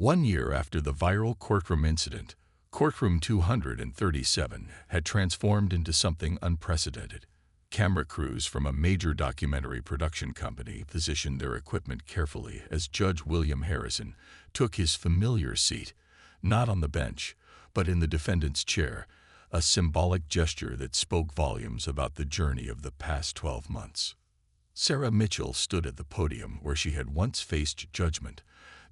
1 year after the viral courtroom incident, Courtroom 237 had transformed into something unprecedented. Camera crews from a major documentary production company positioned their equipment carefully as Judge William Harrison took his familiar seat, not on the bench, but in the defendant's chair, a symbolic gesture that spoke volumes about the journey of the past 12 months. Sarah Mitchell stood at the podium where she had once faced judgment,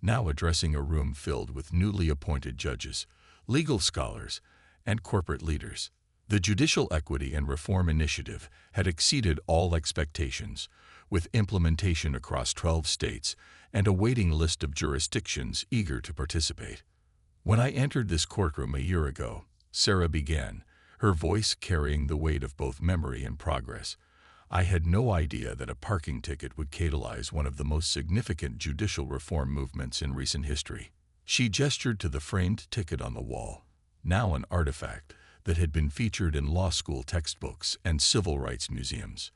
now addressing a room filled with newly appointed judges, legal scholars, and corporate leaders. The Judicial Equity and Reform Initiative had exceeded all expectations, with implementation across 12 states and a waiting list of jurisdictions eager to participate. When I entered this courtroom a year ago, Sarah began, her voice carrying the weight of both memory and progress, I had no idea that a parking ticket would catalyze one of the most significant judicial reform movements in recent history. She gestured to the framed ticket on the wall, now an artifact that had been featured in law school textbooks and civil rights museums.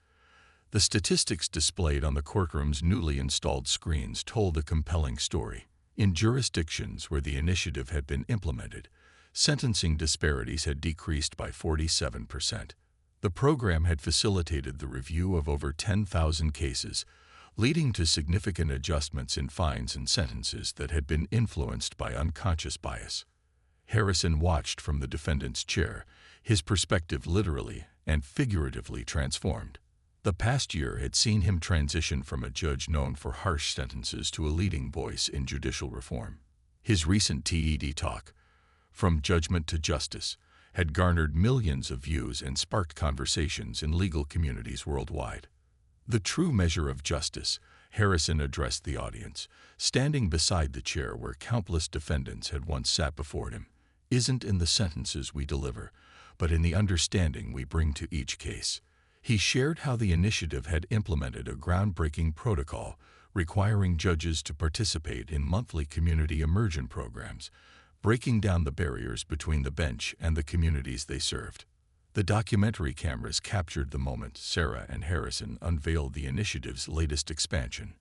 The statistics displayed on the courtroom's newly installed screens told a compelling story. In jurisdictions where the initiative had been implemented, sentencing disparities had decreased by 47%. The program had facilitated the review of over 10,000 cases, leading to significant adjustments in fines and sentences that had been influenced by unconscious bias. Harrison watched from the defendant's chair, his perspective literally and figuratively transformed. The past year had seen him transition from a judge known for harsh sentences to a leading voice in judicial reform. His recent TED talk, From Judgment to Justice, had garnered millions of views and sparked conversations in legal communities worldwide. The true measure of justice, Harrison addressed the audience, standing beside the chair where countless defendants had once sat before him, isn't in the sentences we deliver, but in the understanding we bring to each case. He shared how the initiative had implemented a groundbreaking protocol requiring judges to participate in monthly community immersion programs, breaking down the barriers between the bench and the communities they served. The documentary cameras captured the moment Sarah and Harrison unveiled the initiative's latest expansion,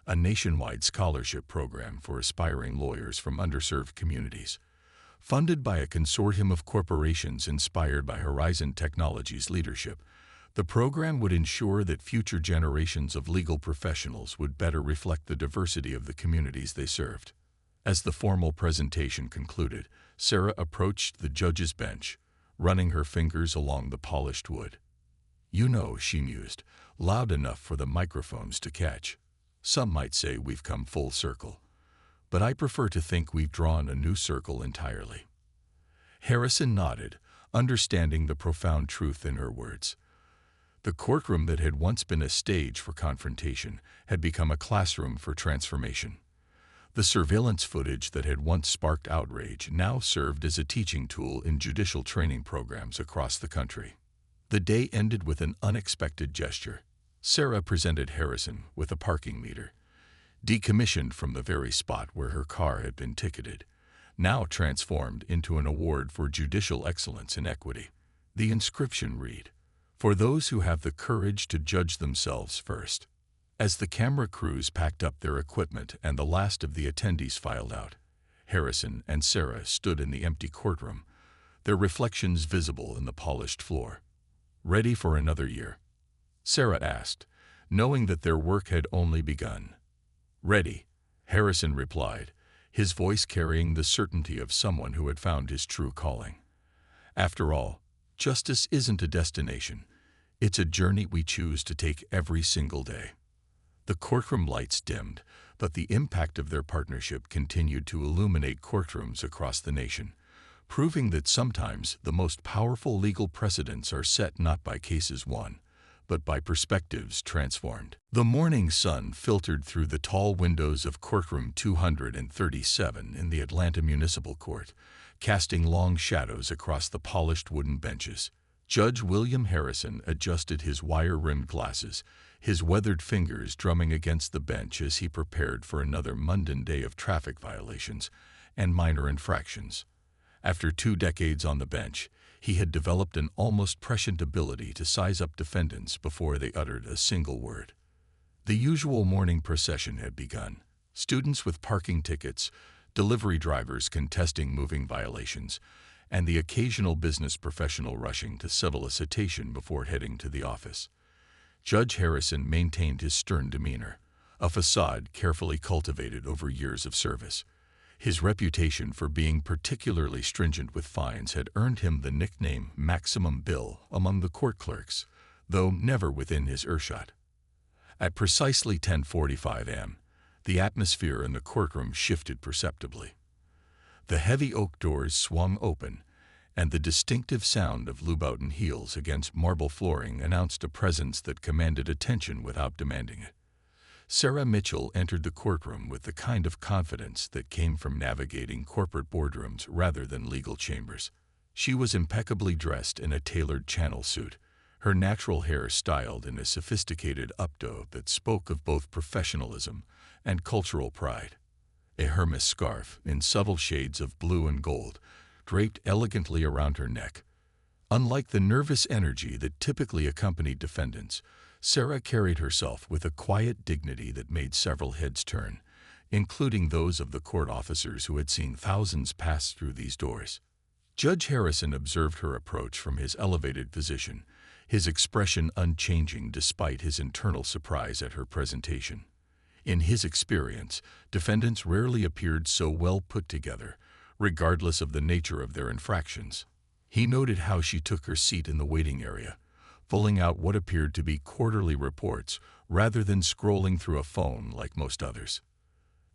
a nationwide scholarship program for aspiring lawyers from underserved communities. Funded by a consortium of corporations inspired by Horizon Technologies' leadership, the program would ensure that future generations of legal professionals would better reflect the diversity of the communities they served. As the formal presentation concluded, Sarah approached the judge's bench, running her fingers along the polished wood. "You know," she mused, loud enough for the microphones to catch. "Some might say we've come full circle, but I prefer to think we've drawn a new circle entirely." Harrison nodded, understanding the profound truth in her words. The courtroom that had once been a stage for confrontation had become a classroom for transformation. The surveillance footage that had once sparked outrage now served as a teaching tool in judicial training programs across the country. The day ended with an unexpected gesture. Sarah presented Harrison with a parking meter, decommissioned from the very spot where her car had been ticketed, now transformed into an award for judicial excellence and equity. The inscription read, "For those who have the courage to judge themselves first." As the camera crews packed up their equipment and the last of the attendees filed out, Harrison and Sarah stood in the empty courtroom, their reflections visible in the polished floor. "Ready for another year?" Sarah asked, knowing that their work had only begun. "Ready," Harrison replied, his voice carrying the certainty of someone who had found his true calling. After all, justice isn't a destination. It's a journey we choose to take every single day. The courtroom lights dimmed, but the impact of their partnership continued to illuminate courtrooms across the nation, proving that sometimes the most powerful legal precedents are set not by cases won, but by perspectives transformed. The morning sun filtered through the tall windows of courtroom 237 in the Atlanta Municipal Court, casting long shadows across the polished wooden benches. Judge William Harrison adjusted his wire-rimmed glasses, his weathered fingers drumming against the bench as he prepared for another mundane day of traffic violations and minor infractions. After 2 decades on the bench, he had developed an almost prescient ability to size up defendants before they uttered a single word. The usual morning procession had begun. Students with parking tickets, delivery drivers contesting moving violations, and the occasional business professional rushing to settle a citation before heading to the office. Judge Harrison maintained his stern demeanor, a facade carefully cultivated over years of service. His reputation for being particularly stringent with fines had earned him the nickname Maximum Bill among the court clerks, though never within his earshot. At precisely 10:45 a.m., the atmosphere in the courtroom shifted perceptibly. The heavy oak doors swung open, and the distinctive sound of Louboutin heels against marble flooring announced a presence that commanded attention without demanding it. Sarah Mitchell entered the courtroom with the kind of confidence that came from navigating corporate boardrooms rather than legal chambers. She was impeccably dressed in a tailored channel suit, her natural hair styled in a sophisticated updo that spoke of both professionalism and cultural pride. A Hermes scarf in subtle shades of blue and gold draped elegantly around her neck. Unlike the nervous energy that typically accompanied defendants, Sarah carried herself with a quiet dignity that made several heads turn, including those of the court officers who had seen thousands pass through these doors. Judge Harrison observed her approach from his elevated position, his expression unchanging despite his internal surprise at her presentation. In his experience, defendants rarely appeared so well put together, regardless of the nature of their infractions. He noted how she took her seat in the waiting area, pulling out what appeared to be quarterly reports rather than scrolling through a phone like most others.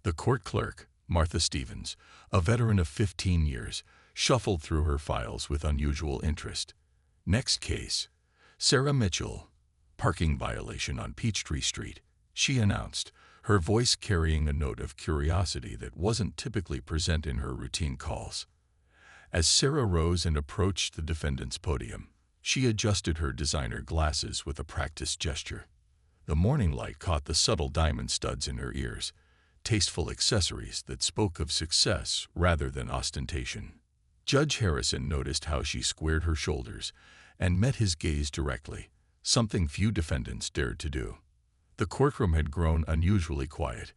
The court clerk, Martha Stevens, a veteran of 15 years, shuffled through her files with unusual interest. Next case, Sarah Mitchell, parking violation on Peachtree Street, she announced, her voice carrying a note of curiosity that wasn't typically present in her routine calls. As Sarah rose and approached the defendant's podium, she adjusted her designer glasses with a practiced gesture. The morning light caught the subtle diamond studs in her ears, tasteful accessories that spoke of success rather than ostentation. Judge Harrison noticed how she squared her shoulders and met his gaze directly, something few defendants dared to do. The courtroom had grown unusually quiet.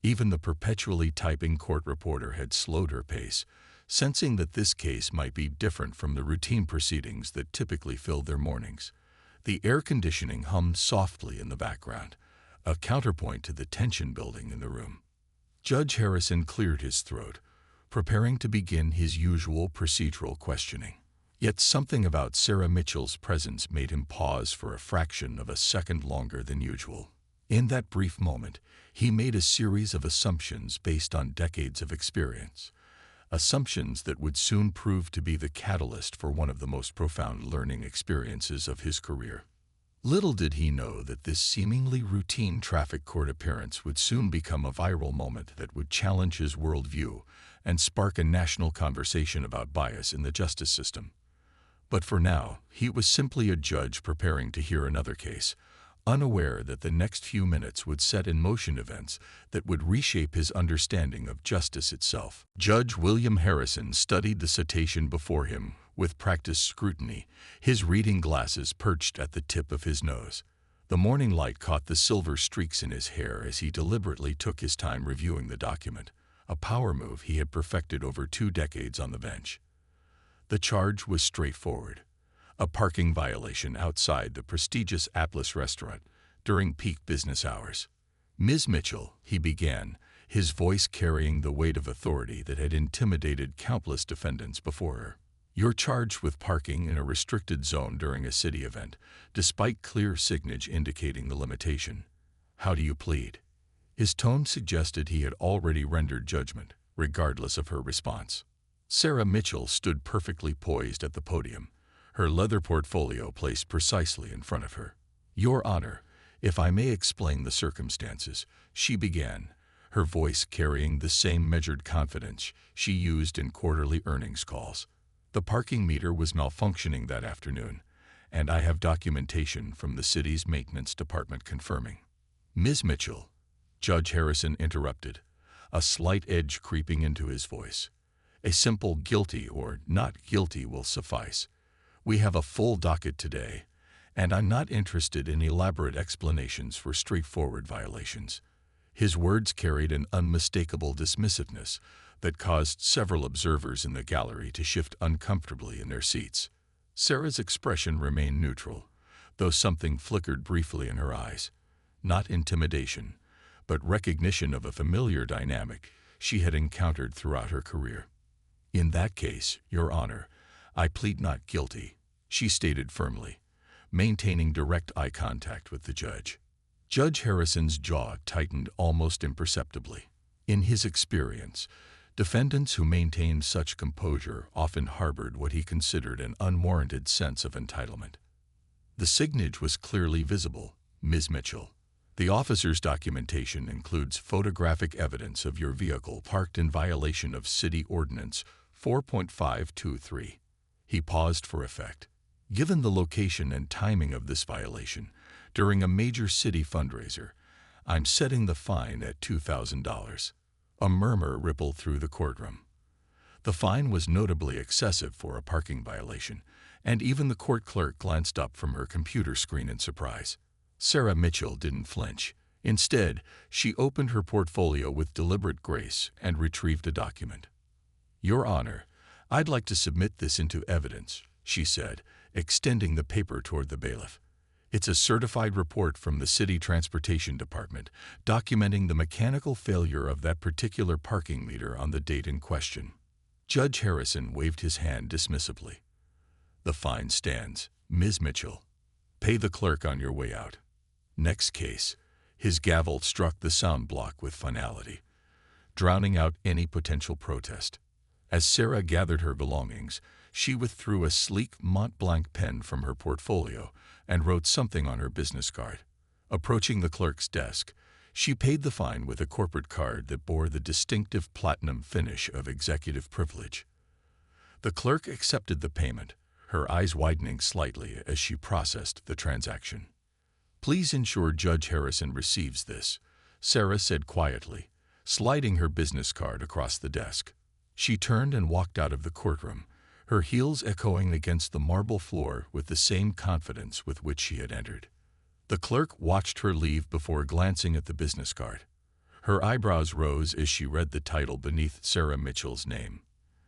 Even the perpetually typing court reporter had slowed her pace, sensing that this case might be different from the routine proceedings that typically filled their mornings. The air conditioning hummed softly in the background, a counterpoint to the tension building in the room. Judge Harrison cleared his throat, preparing to begin his usual procedural questioning. Yet something about Sarah Mitchell's presence made him pause for a fraction of a second longer than usual. In that brief moment, he made a series of assumptions based on decades of experience, assumptions that would soon prove to be the catalyst for one of the most profound learning experiences of his career. Little did he know that this seemingly routine traffic court appearance would soon become a viral moment that would challenge his worldview and spark a national conversation about bias in the justice system. But for now, he was simply a judge preparing to hear another case, unaware that the next few minutes would set in motion events that would reshape his understanding of justice itself. Judge William Harrison studied the citation before him with practiced scrutiny, his reading glasses perched at the tip of his nose. The morning light caught the silver streaks in his hair as he deliberately took his time reviewing the document, a power move he had perfected over 2 decades on the bench. The charge was straightforward: a parking violation outside the prestigious Atlas restaurant during peak business hours. "Ms. Mitchell," he began, his voice carrying the weight of authority that had intimidated countless defendants before her. "You're charged with parking in a restricted zone during a city event, despite clear signage indicating the limitation. How do you plead?" His tone suggested he had already rendered judgment, regardless of her response. Sarah Mitchell stood perfectly poised at the podium, her leather portfolio placed precisely in front of her. "Your Honor, if I may explain the circumstances," she began, her voice carrying the same measured confidence she used in quarterly earnings calls. "The parking meter was malfunctioning that afternoon, and I have documentation from the city's maintenance department confirming." "Ms. Mitchell," Judge Harrison interrupted, a slight edge creeping into his voice. "A simple guilty or not guilty will suffice. We have a full docket today, and I'm not interested in elaborate explanations for straightforward violations." His words carried an unmistakable dismissiveness that caused several observers in the gallery to shift uncomfortably in their seats. Sarah's expression remained neutral, though something flickered briefly in her eyes. Not intimidation, but recognition of a familiar dynamic she had encountered throughout her career. "In that case, Your Honor, I plead not guilty," she stated firmly, maintaining direct eye contact with the judge. Judge Harrison's jaw tightened almost imperceptibly. In his experience, defendants who maintained such composure often harbored what he considered an unwarranted sense of entitlement. The signage was clearly visible, Ms. Mitchell. The officer's documentation includes photographic evidence of your vehicle parked in violation of City Ordinance 4.523. He paused for effect. Given the location and timing of this violation, during a major city fundraiser, I'm setting the fine at $2,000. A murmur rippled through the courtroom. The fine was notably excessive for a parking violation, and even the court clerk glanced up from her computer screen in surprise. Sarah Mitchell didn't flinch. Instead, she opened her portfolio with deliberate grace and retrieved a document. "Your Honor, I'd like to submit this into evidence," she said, extending the paper toward the bailiff. "It's a certified report from the City Transportation Department documenting the mechanical failure of that particular parking meter on the date in question." Judge Harrison waved his hand dismissively. "The fine stands, Ms. Mitchell. Pay the clerk on your way out." Next case. His gavel struck the sound block with finality, drowning out any potential protest. As Sarah gathered her belongings, she withdrew a sleek Mont Blanc pen from her portfolio and wrote something on her business card. Approaching the clerk's desk, she paid the fine with a corporate card that bore the distinctive platinum finish of executive privilege. The clerk accepted the payment, her eyes widening slightly as she processed the transaction. "Please ensure Judge Harrison receives this," Sarah said quietly, sliding her business card across the desk. She turned and walked out of the courtroom, her heels echoing against the marble floor with the same confidence with which she had entered. The clerk watched her leave before glancing at the business card. Her eyebrows rose as she read the title beneath Sarah Mitchell's name.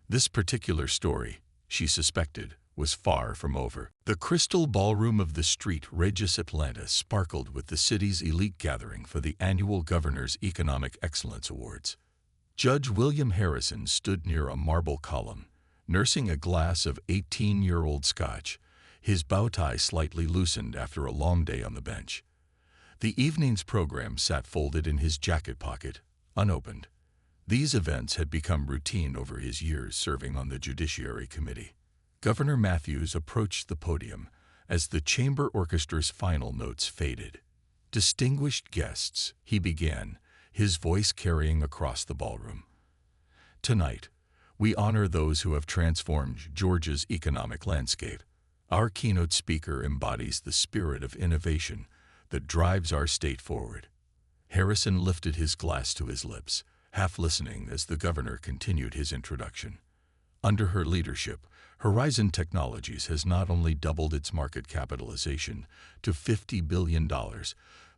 This particular story, she suspected, was far from over. The crystal ballroom of the Street Regis Atlanta sparkled with the city's elite gathering for the annual Governor's Economic Excellence Awards. Judge William Harrison stood near a marble column, nursing a glass of 18-year-old scotch, his bow tie slightly loosened after a long day on the bench. The evening's program sat folded in his jacket pocket, unopened. These events had become routine over his years serving on the Judiciary Committee. Governor Matthews approached the podium as the chamber orchestra's final notes faded. "Distinguished guests," he began, his voice carrying across the ballroom. "Tonight, we honor those who have transformed Georgia's economic landscape. Our keynote speaker embodies the spirit of innovation that drives our state forward." Harrison lifted his glass to his lips, half listening as the governor continued his introduction. Under her leadership, Horizon Technologies has not only doubled its market capitalization to $50 billion,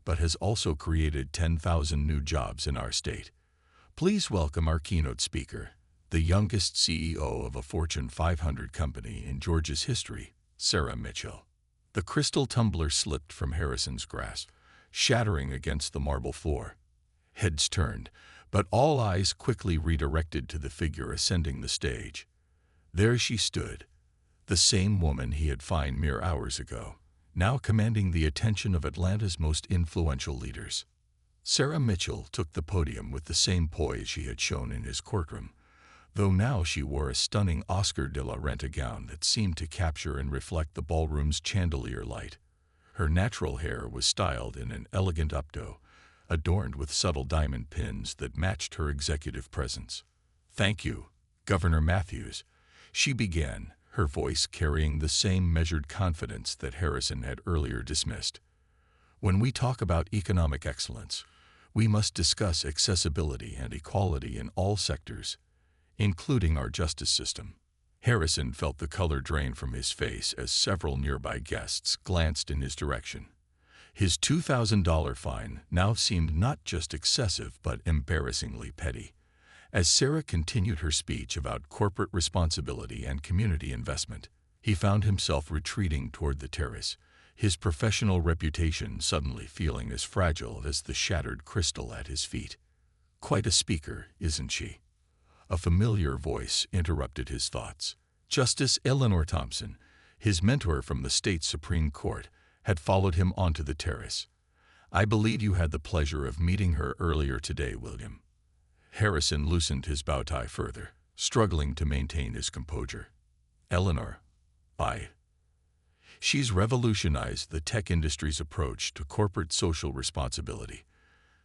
but has also created 10,000 new jobs in our state. Please welcome our keynote speaker, the youngest CEO of a Fortune 500 company in Georgia's history, Sarah Mitchell. The crystal tumbler slipped from Harrison's grasp, shattering against the marble floor. Heads turned, but all eyes quickly redirected to the figure ascending the stage. There she stood, the same woman he had fined mere hours ago, now commanding the attention of Atlanta's most influential leaders. Sarah Mitchell took the podium with the same poise she had shown in his courtroom, though now she wore a stunning Oscar de la Renta gown that seemed to capture and reflect the ballroom's chandelier light. Her natural hair was styled in an elegant updo, adorned with subtle diamond pins that matched her executive presence. "Thank you, Governor Matthews," she began, her voice carrying the same measured confidence that Harrison had earlier dismissed. "When we talk about economic excellence, we must discuss accessibility and equality in all sectors, including our justice system." Harrison felt the color drain from his face as several nearby guests glanced in his direction. His $2,000 fine now seemed not just excessive but embarrassingly petty. As Sarah continued her speech about corporate responsibility and community investment, he found himself retreating toward the terrace, his professional reputation suddenly feeling as fragile as the shattered crystal at his feet. "Quite a speaker, isn't she?" A familiar voice interrupted his thoughts. Justice Eleanor Thompson, his mentor from the state Supreme Court, had followed him onto the terrace. "I believe you had the pleasure of meeting her earlier today, William." Harrison loosened his bow tie further, struggling to maintain his composure. "Eleanor, she's revolutionized the tech industry's approach to corporate social responsibility,"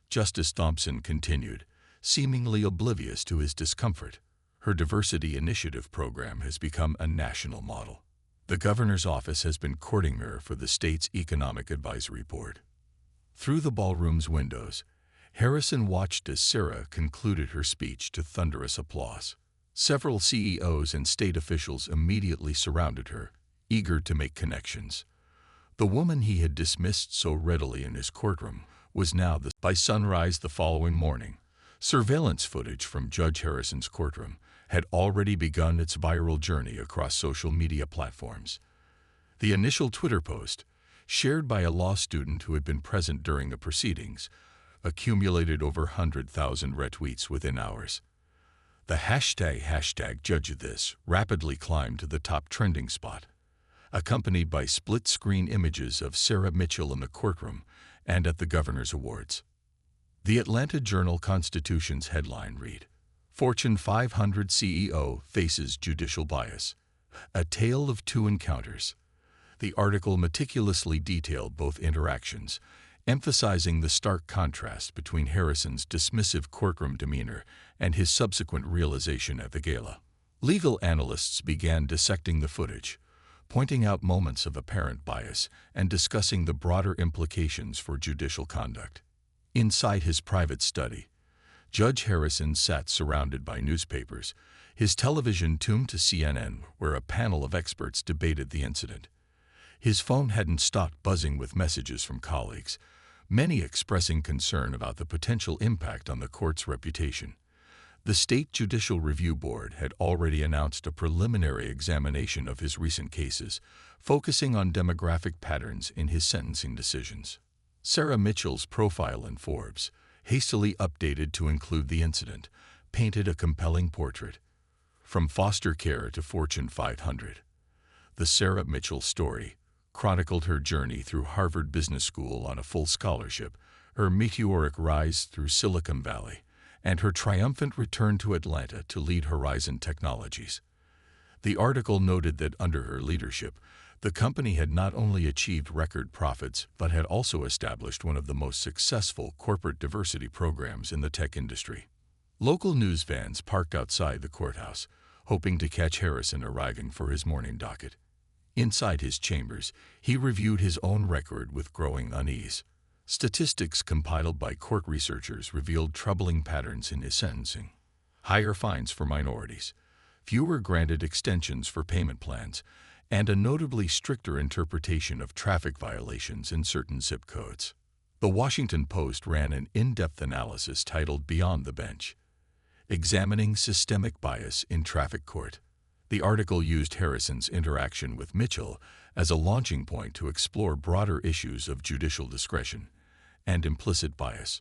Justice Thompson continued, seemingly oblivious to his discomfort. "Her diversity initiative program has become a national model. The governor's office has been courting her for the state's Economic Advisory Board." Through the ballroom's windows, Harrison watched as Sarah concluded her speech to thunderous applause. Several CEOs and state officials immediately surrounded her, eager to make connections. The woman he had dismissed so readily in his courtroom was now by sunrise the following morning. Surveillance footage from Judge Harrison's courtroom had already begun its viral journey across social media platforms. The initial Twitter post, shared by a law student who had been present during the proceedings, accumulated over 100,000 retweets within hours. The hashtag #JudgeThis rapidly climbed to the top trending spot, accompanied by split-screen images of Sarah Mitchell in the courtroom and at the governor's awards. The Atlanta Journal-Constitution's headline read, "Fortune 500 CEO Faces Judicial Bias, A Tale of Two Encounters." The article meticulously detailed both interactions, emphasizing the stark contrast between Harrison's dismissive courtroom demeanor and his subsequent realization at the gala. Legal analysts began dissecting the footage, pointing out moments of apparent bias and discussing the broader implications for judicial conduct. Inside his private study, Judge Harrison sat surrounded by newspapers, his television tuned to CNN, where a panel of experts debated the incident. His phone hadn't stopped buzzing with messages from colleagues, many expressing concern about the potential impact on the court's reputation. The State Judicial Review Board had already announced a preliminary examination of his recent cases, focusing on demographic patterns in his sentencing decisions. Sarah Mitchell's profile in Forbes, hastily updated to include the incident, painted a compelling portrait. From foster care to Fortune 500. The Sarah Mitchell story chronicled her journey through Harvard Business School on a full scholarship, her meteoric rise through Silicon Valley, and her triumphant return to Atlanta to lead Horizon Technologies. The article noted that under her leadership, the company had not only achieved record profits but had also established one of the most successful corporate diversity programs in the tech industry. Local news vans parked outside the courthouse, hoping to catch Harrison arriving for his morning docket. Inside his chambers, he reviewed his own record with growing unease. Statistics compiled by court researchers revealed troubling patterns in his sentencing. Higher fines for minorities, fewer granted extensions for payment plans, and a notably stricter interpretation of traffic violations in certain zip codes. The Washington Post ran an in-depth analysis titled "Beyond the Bench," examining systemic bias in traffic court. The article used Harrison's interaction with Mitchell as a launching point to explore broader issues of judicial discretion and implicit bias.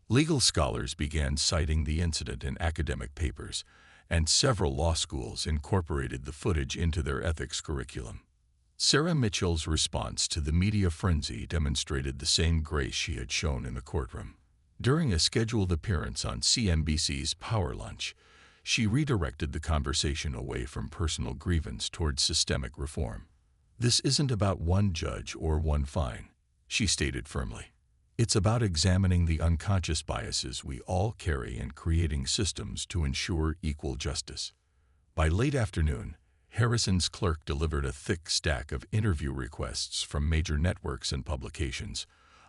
Legal scholars began citing the incident in academic papers, and several law schools incorporated the footage into their ethics curriculum. Sarah Mitchell's response to the media frenzy demonstrated the same grace she had shown in the courtroom. During a scheduled appearance on CNBC's Power Lunch, she redirected the conversation away from personal grievance towards systemic reform. "This isn't about one judge or one fine," she stated firmly. "It's about examining the unconscious biases we all carry and creating systems to ensure equal justice." By late afternoon, Harrison's clerk delivered a thick stack of interview requests from major networks and publications.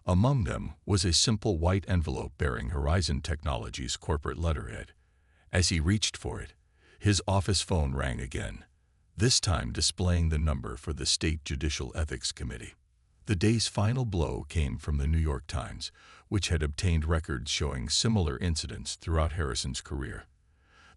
Among them was a simple white envelope bearing Horizon Technologies' corporate letterhead. As he reached for it, his office phone rang again, this time displaying the number for the State Judicial Ethics Committee. The day's final blow came from the New York Times, which had obtained records showing similar incidents throughout Harrison's career.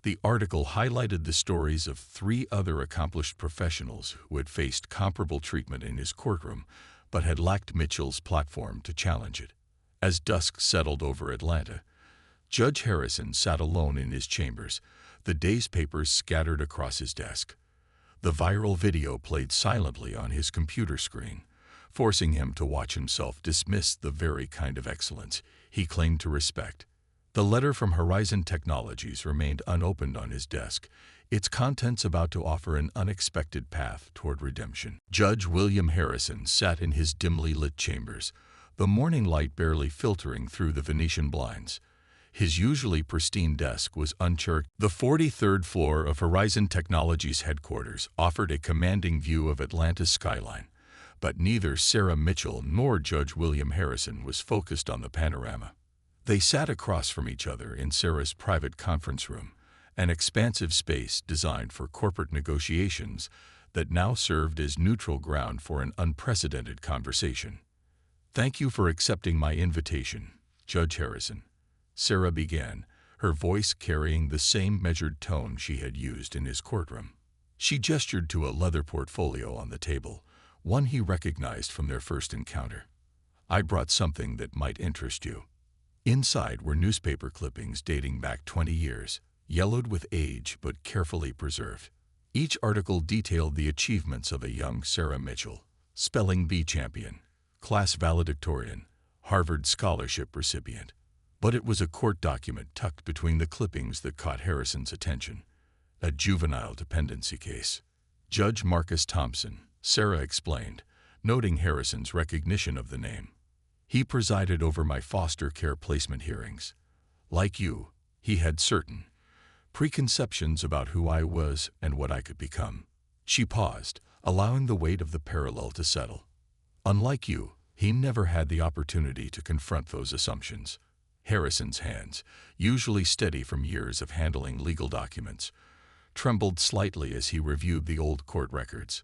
The article highlighted the stories of 3 other accomplished professionals who had faced comparable treatment in his courtroom but had lacked Mitchell's platform to challenge it. As dusk settled over Atlanta, Judge Harrison sat alone in his chambers, the day's papers scattered across his desk. The viral video played silently on his computer screen, forcing him to watch himself dismiss the very kind of excellence he claimed to respect. The letter from Horizon Technologies remained unopened on his desk, its contents about to offer an unexpected path toward redemption. Judge William Harrison sat in his dimly lit chambers, the morning light barely filtering through the Venetian blinds. His usually pristine desk was unchurched. The 43rd floor of Horizon Technologies headquarters offered a commanding view of Atlanta's skyline, but neither Sarah Mitchell nor Judge William Harrison was focused on the panorama. They sat across from each other in Sarah's private conference room, an expansive space designed for corporate negotiations that now served as neutral ground for an unprecedented conversation. "Thank you for accepting my invitation, Judge Harrison," Sarah began, her voice carrying the same measured tone she had used in his courtroom. She gestured to a leather portfolio on the table, one he recognized from their first encounter. "I brought something that might interest you." Inside were newspaper clippings dating back 20 years, yellowed with age but carefully preserved. Each article detailed the achievements of a young Sarah Mitchell, spelling bee champion, class valedictorian, Harvard scholarship recipient. But it was a court document tucked between the clippings that caught Harrison's attention, a juvenile dependency case. "Judge Marcus Thompson," Sarah explained, noting Harrison's recognition of the name. "He presided over my foster care placement hearings. Like you, he had certain preconceptions about who I was and what I could become." She paused, allowing the weight of the parallel to settle. "Unlike you, he never had the opportunity to confront those assumptions." Harrison's hands, usually steady from years of handling legal documents, trembled slightly as he reviewed the old court records.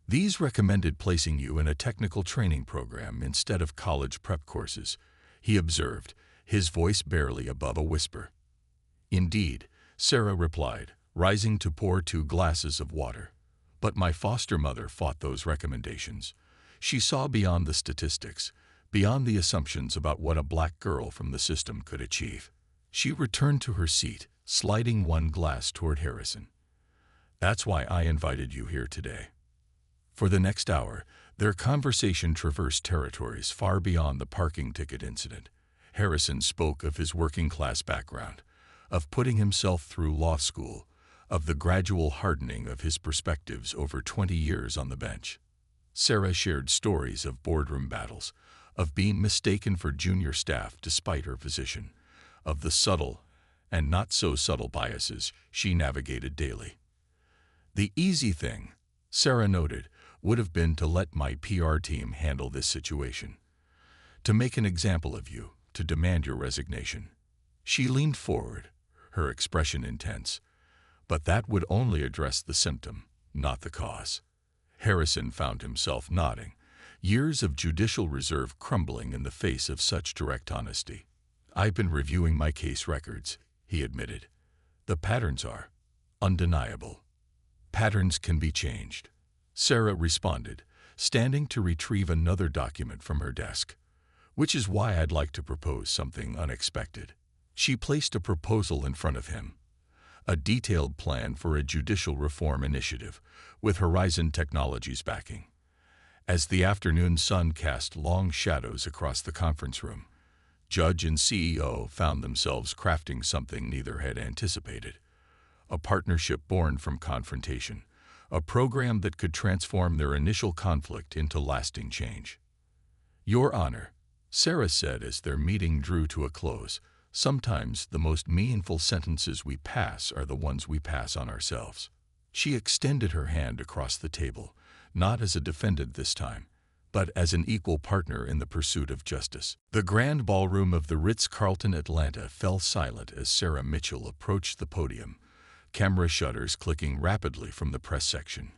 "These recommended placing you in a technical training program instead of college prep courses," he observed, his voice barely above a whisper. "Indeed," Sarah replied, rising to pour 2 glasses of water. "But my foster mother fought those recommendations. She saw beyond the statistics, beyond the assumptions about what a black girl from the system could achieve." She returned to her seat, sliding 1 glass toward Harrison. "That's why I invited you here today." For the next hour, their conversation traversed territories far beyond the parking ticket incident. Harrison spoke of his working-class background, of putting himself through law school, of the gradual hardening of his perspectives over 20 years on the bench. Sarah shared stories of boardroom battles, of being mistaken for junior staff despite her position, of the subtle and not-so-subtle biases she navigated daily. "The easy thing," Sarah noted, "would have been to let my PR team handle this situation. To make an example of you, to demand your resignation." She leaned forward, her expression intense. "But that would only address the symptom, not the cause." Harrison found himself nodding, years of judicial reserve crumbling in the face of such direct honesty. "I've been reviewing my case records," he admitted. "The patterns are undeniable." "Patterns can be changed," Sarah responded, standing to retrieve another document from her desk. "Which is why I'd like to propose something unexpected." She placed a proposal in front of him, a detailed plan for a judicial reform initiative, with Horizon Technologies backing. As the afternoon sun cast long shadows across the conference room, Judge and CEO found themselves crafting something neither had anticipated. A partnership born from confrontation, a program that could transform their initial conflict into lasting change. "Your Honor," Sarah said as their meeting drew to a close, "sometimes the most meaningful sentences we pass are the ones we pass on ourselves." She extended her hand across the table, not as a defendant this time, but as an equal partner in the pursuit of justice. The grand ballroom of the Ritz-Carlton Atlanta fell silent as Sarah Mitchell approached the podium, camera shutters clicking rapidly from the press section.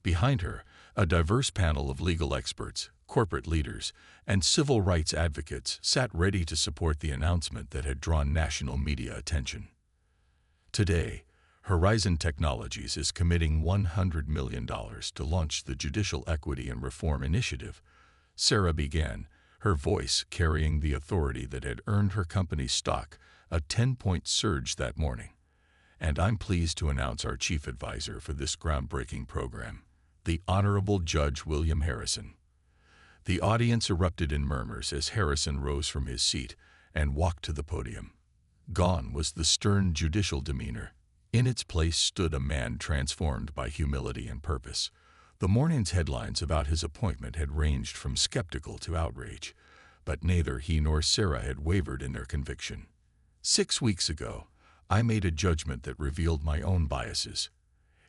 Behind her, A diverse panel of legal experts, corporate leaders, and civil rights advocates sat ready to support the announcement that had drawn national media attention. Today, Horizon Technologies is committing $100 million to launch the Judicial Equity and Reform Initiative. Sarah began, her voice carrying the authority that had earned her company's stock a 10-point surge that morning. And I'm pleased to announce our chief advisor for this groundbreaking program, the Honorable Judge William Harrison. The audience erupted in murmurs as Harrison rose from his seat and walked to the podium. Gone was the stern judicial demeanor. In its place stood a man transformed by humility and purpose. The morning's headlines about his appointment had ranged from skeptical to outrage, but neither he nor Sarah had wavered in their conviction. 6 weeks ago, I made a judgment that revealed my own biases.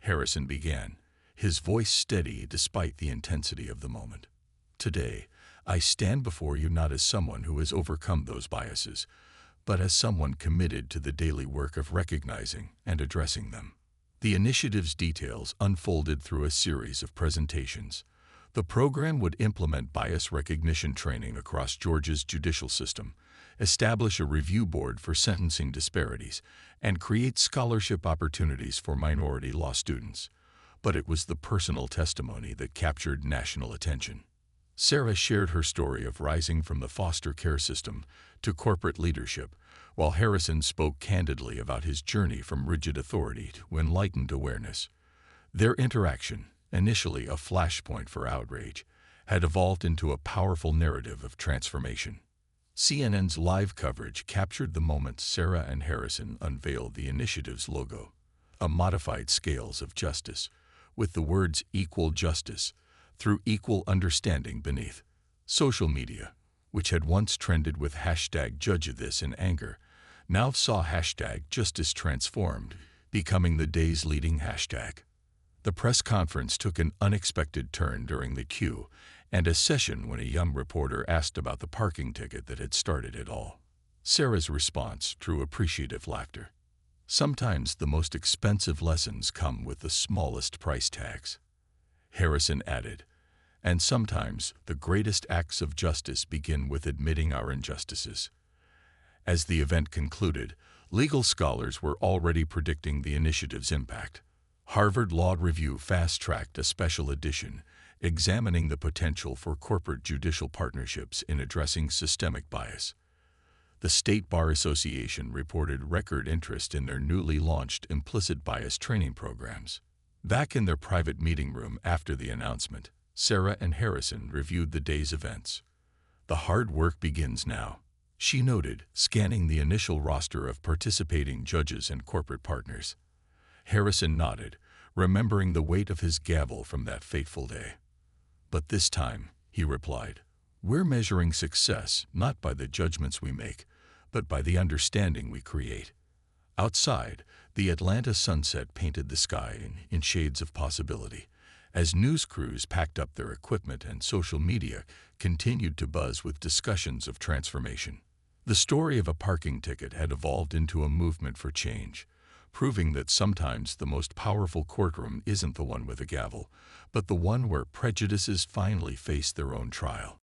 Harrison began, his voice steady despite the intensity of the moment. Today, I stand before you not as someone who has overcome those biases, but as someone committed to the daily work of recognizing and addressing them. The initiative's details unfolded through a series of presentations. The program would implement bias recognition training across Georgia's judicial system, establish a review board for sentencing disparities, and create scholarship opportunities for minority law students. But it was the personal testimony that captured national attention. Sarah shared her story of rising from the foster care system to corporate leadership, while Harrison spoke candidly about his journey from rigid authority to enlightened awareness. Their interaction, initially a flashpoint for outrage, had evolved into a powerful narrative of transformation. CNN's live coverage captured the moment Sarah and Harrison unveiled the initiative's logo, a modified scales of justice, with the words equal justice through equal understanding beneath. Social media, which had once trended with #JudgeThis in anger, now saw #JusticeTransformed becoming the day's leading hashtag. The press conference took an unexpected turn during the queue and a session when a young reporter asked about the parking ticket that had started it all. Sarah's response drew appreciative laughter. Sometimes the most expensive lessons come with the smallest price tags. Harrison added, and sometimes the greatest acts of justice begin with admitting our injustices. As the event concluded, legal scholars were already predicting the initiative's impact. Harvard Law Review fast-tracked a special edition examining the potential for corporate judicial partnerships in addressing systemic bias. The State Bar Association reported record interest in their newly launched implicit bias training programs. Back in their private meeting room after the announcement, Sarah and Harrison reviewed the day's events. The hard work begins now, she noted, scanning the initial roster of participating judges and corporate partners. Harrison nodded, remembering the weight of his gavel from that fateful day. But this time, he replied, we're measuring success not by the judgments we make, but by the understanding we create. Outside, the Atlanta sunset painted the sky in shades of possibility, as news crews packed up their equipment and social media continued to buzz with discussions of transformation. The story of a parking ticket had evolved into a movement for change, proving that sometimes the most powerful courtroom isn't the one with a gavel, but the one where prejudices finally face their own trial.